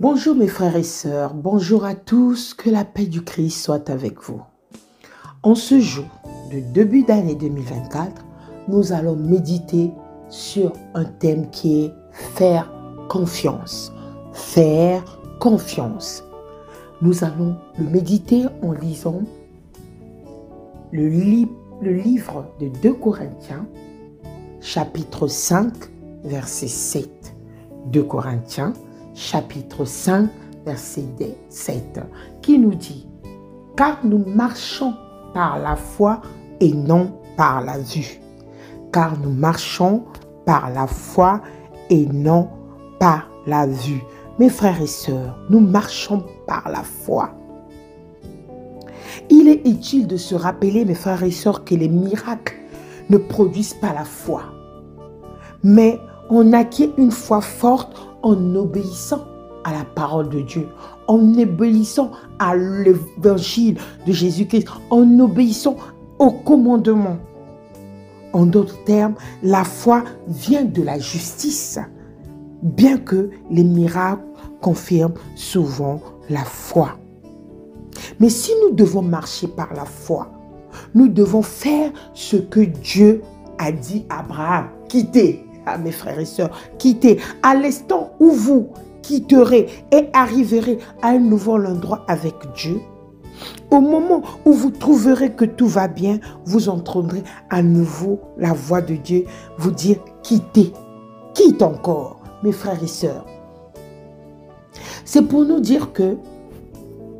Bonjour mes frères et sœurs, bonjour à tous, que la paix du Christ soit avec vous. En ce jour de début d'année 2024, nous allons méditer sur un thème qui est faire confiance. Faire confiance. Nous allons le méditer en lisant le livre de 2 Corinthiens, chapitre 5, verset 7. 2 Corinthiens, chapitre 5, verset 7, qui nous dit « Car nous marchons par la foi et non par la vue. Car nous marchons par la foi et non par la vue. » Mes frères et sœurs, nous marchons par la foi. Il est utile de se rappeler, mes frères et sœurs, que les miracles ne produisent pas la foi. Mais on acquiert une foi forte en obéissant à la parole de Dieu, en obéissant à l'évangile de Jésus-Christ, en obéissant au commandement. En d'autres termes, la foi vient de la justice, bien que les miracles confirment souvent la foi. Mais si nous devons marcher par la foi, nous devons faire ce que Dieu a dit à Abraham, quittez. Mes frères et sœurs, quittez. À l'instant où vous quitterez et arriverez à un nouvel endroit avec Dieu, au moment où vous trouverez que tout va bien, vous entendrez à nouveau la voix de Dieu vous dire quittez. Quitte encore, mes frères et sœurs. C'est pour nous dire que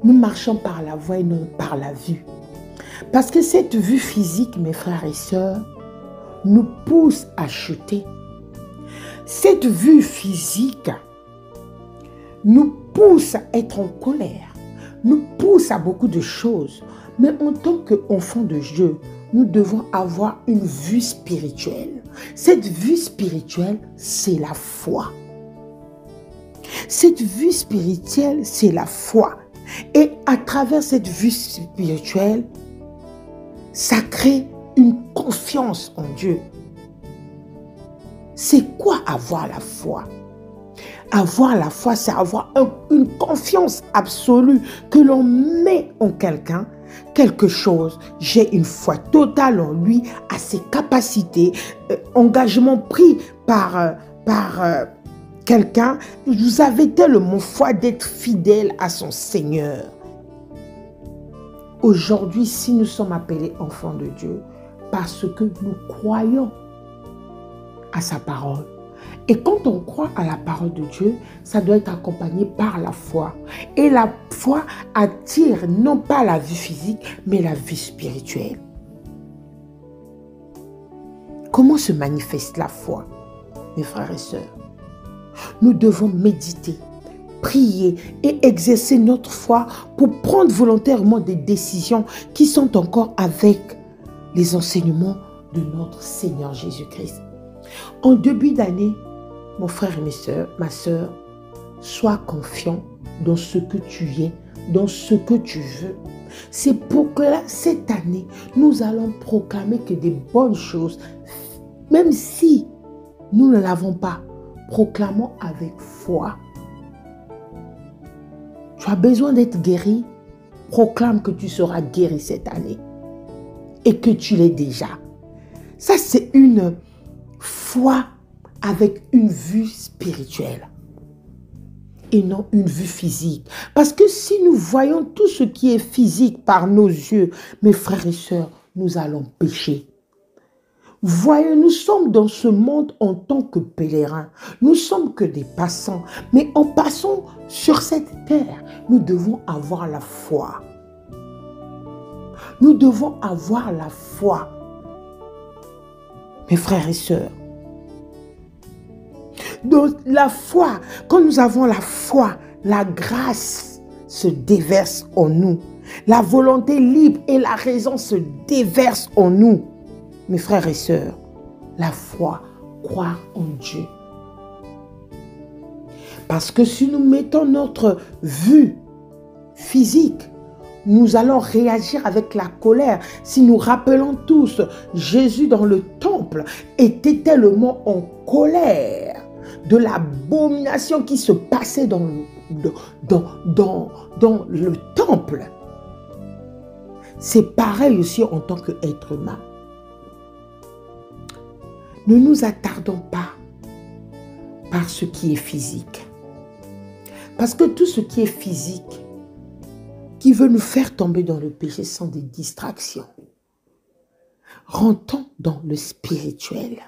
nous marchons par la voie et non par la vue. Parce que cette vue physique, mes frères et sœurs, nous pousse à chuter. Cette vue physique nous pousse à être en colère, nous pousse à beaucoup de choses. Mais en tant qu'enfants de Dieu, nous devons avoir une vue spirituelle. Cette vue spirituelle, c'est la foi. Cette vue spirituelle, c'est la foi. Et à travers cette vue spirituelle, ça crée une confiance en Dieu. C'est quoi avoir la foi? Avoir la foi, c'est avoir une confiance absolue que l'on met en quelqu'un, quelque chose. J'ai une foi totale en lui, à ses capacités, engagement pris par quelqu'un. Vous avez tellement foi d'être fidèle à son Seigneur. Aujourd'hui, si nous sommes appelés enfants de Dieu, parce que nous croyons à sa parole. Et quand on croit à la parole de Dieu, ça doit être accompagné par la foi. Et la foi attire non pas la vie physique, mais la vie spirituelle. Comment se manifeste la foi, mes frères et sœurs? Nous devons méditer, prier et exercer notre foi pour prendre volontairement des décisions qui sont encore avec les enseignements de notre Seigneur Jésus-Christ. En début d'année, mon frère et ma soeur, sois confiant dans ce que tu es, dans ce que tu veux. C'est pour que cette année, nous allons proclamer que des bonnes choses, même si nous ne l'avons pas, proclamons avec foi. Tu as besoin d'être guéri, proclame que tu seras guéri cette année et que tu l'es déjà. Ça, c'est une foi avec une vue spirituelle et non une vue physique. Parce que si nous voyons tout ce qui est physique par nos yeux, mes frères et sœurs, nous allons pécher. Voyez, nous sommes dans ce monde en tant que pèlerins. Nous sommes que des passants. Mais en passant sur cette terre, nous devons avoir la foi. Nous devons avoir la foi. Mes frères et sœurs. Donc la foi, quand nous avons la foi, la grâce se déverse en nous. La volonté libre et la raison se déversent en nous. Mes frères et sœurs, la foi, croire en Dieu. Parce que si nous mettons notre vue physique, nous allons réagir avec la colère. Si nous rappelons tous, Jésus dans le temple était tellement en colère de l'abomination qui se passait dans le temple. C'est pareil aussi en tant qu'être humain. Ne nous attardons pas par ce qui est physique. Parce que tout ce qui est physique, qui veut nous faire tomber dans le péché, sont des distractions. Rentrons dans le spirituel.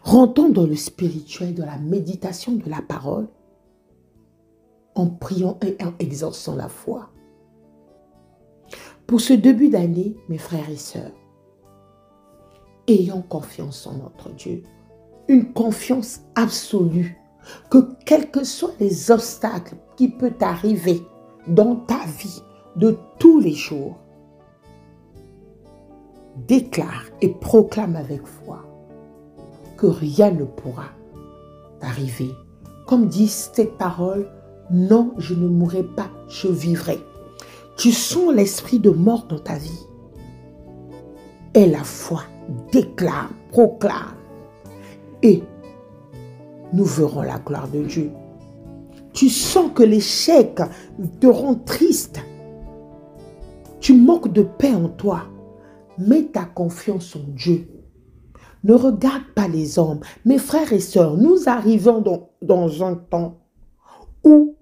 Rentrons dans le spirituel, dans la méditation de la parole, en priant et en exaucant la foi. Pour ce début d'année, mes frères et sœurs, ayons confiance en notre Dieu. Une confiance absolue que quels que soient les obstacles qui peuvent arriver dans ta vie de tous les jours, déclare et proclame avec foi que rien ne pourra t'arriver. Comme dit cette parole, non, je ne mourrai pas, je vivrai. Tu sens l'esprit de mort dans ta vie. Et la foi déclare, proclame. Et nous verrons la gloire de Dieu. Tu sens que l'échec te rend triste. Tu manques de paix en toi. Mets ta confiance en Dieu. Ne regarde pas les hommes. Mes frères et sœurs, nous arrivons dans un temps où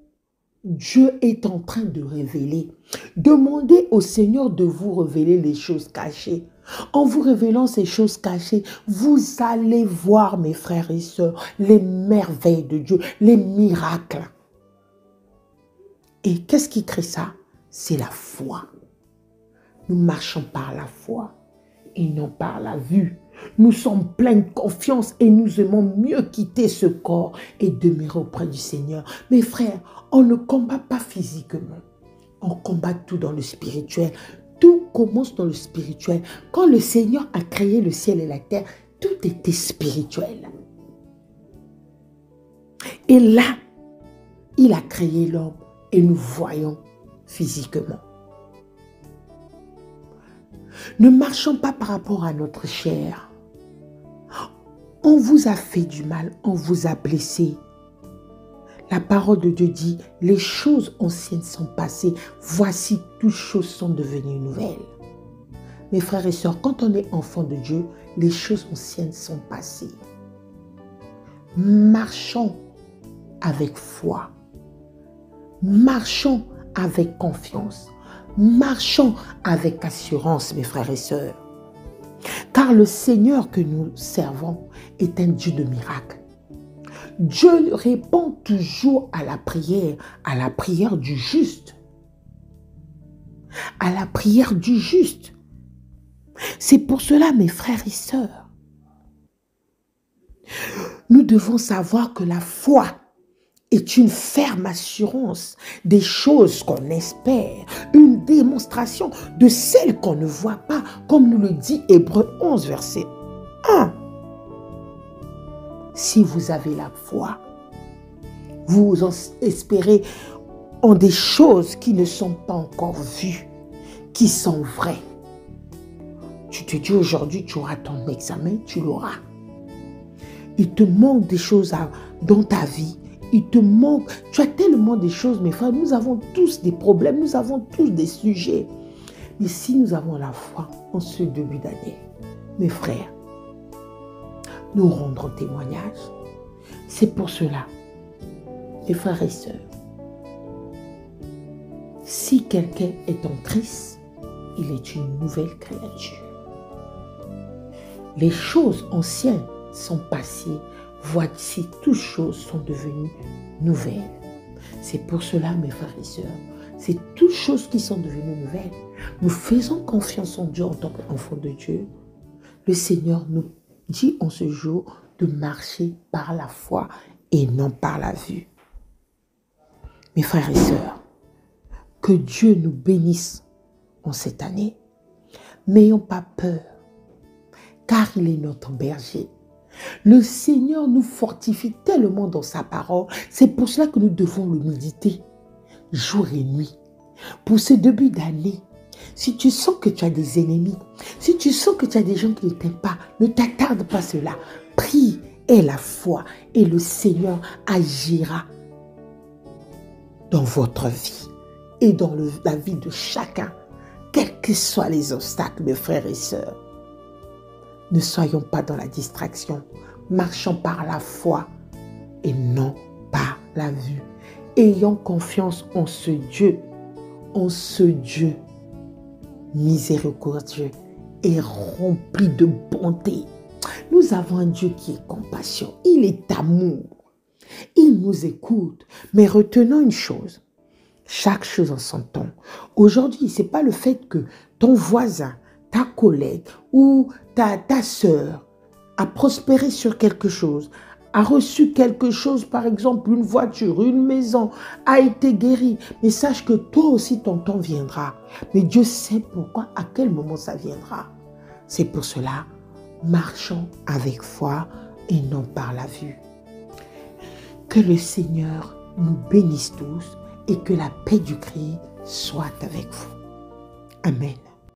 Dieu est en train de révéler. Demandez au Seigneur de vous révéler les choses cachées. En vous révélant ces choses cachées, vous allez voir, mes frères et sœurs, les merveilles de Dieu, les miracles. Et qu'est-ce qui crée ça? C'est la foi. Nous marchons par la foi et non par la vue. Nous sommes pleins de confiance et nous aimons mieux quitter ce corps et demeurer auprès du Seigneur. Mes frères, on ne combat pas physiquement. On combat tout dans le spirituel. Tout commence dans le spirituel. Quand le Seigneur a créé le ciel et la terre, tout était spirituel. Et là, il a créé l'homme et nous voyons physiquement. Ne marchons pas par rapport à notre chair. On vous a fait du mal, on vous a blessé. La parole de Dieu dit, les choses anciennes sont passées, voici toutes choses sont devenues nouvelles. Mes frères et sœurs, quand on est enfant de Dieu, les choses anciennes sont passées. Marchons avec foi. Marchons avec confiance. Marchons avec assurance, mes frères et sœurs. Car le Seigneur que nous servons est un Dieu de miracles. Dieu répond toujours à la prière du juste. À la prière du juste. C'est pour cela, mes frères et sœurs, nous devons savoir que la foi est une ferme assurance des choses qu'on espère, une démonstration de celles qu'on ne voit pas, comme nous le dit Hébreux 11, verset 1. Si vous avez la foi, vous espérez en des choses qui ne sont pas encore vues, qui sont vraies. Tu te dis aujourd'hui, tu auras ton examen, tu l'auras. Il te manque des choses dans ta vie. Il te manque, tu as tellement de choses, mes frères, nous avons tous des problèmes, nous avons tous des sujets. Mais si nous avons la foi en ce début d'année, mes frères, nous rendrons témoignage. C'est pour cela, mes frères et sœurs, si quelqu'un est en Christ, il est une nouvelle créature. Les choses anciennes sont passées. Voici, toutes choses sont devenues nouvelles. C'est pour cela, mes frères et sœurs, c'est toutes choses qui sont devenues nouvelles. Nous faisons confiance en Dieu en tant qu'enfants de Dieu. Le Seigneur nous dit en ce jour de marcher par la foi et non par la vue. Mes frères et sœurs, que Dieu nous bénisse en cette année. N'ayons pas peur, car il est notre berger. Le Seigneur nous fortifie tellement dans sa parole. C'est pour cela que nous devons le méditer jour et nuit. Pour ce début d'année, si tu sens que tu as des ennemis, si tu sens que tu as des gens qui ne t'aiment pas, ne t'attarde pas à cela. Prie aie la foi et le Seigneur agira dans votre vie et dans la vie de chacun, quels que soient les obstacles, mes frères et sœurs. Ne soyons pas dans la distraction, marchons par la foi et non par la vue. Ayons confiance en ce Dieu miséricordieux et rempli de bonté. Nous avons un Dieu qui est compassion, il est amour, il nous écoute. Mais retenons une chose, chaque chose en son temps. Aujourd'hui, ce n'est pas le fait que ton voisin, ta collègue ou ta sœur a prospéré sur quelque chose, a reçu quelque chose, par exemple une voiture, une maison, a été guéri. Mais sache que toi aussi ton temps viendra. Mais Dieu sait pourquoi, à quel moment ça viendra. C'est pour cela, marchons avec foi et non par la vue. Que le Seigneur nous bénisse tous et que la paix du Christ soit avec vous. Amen.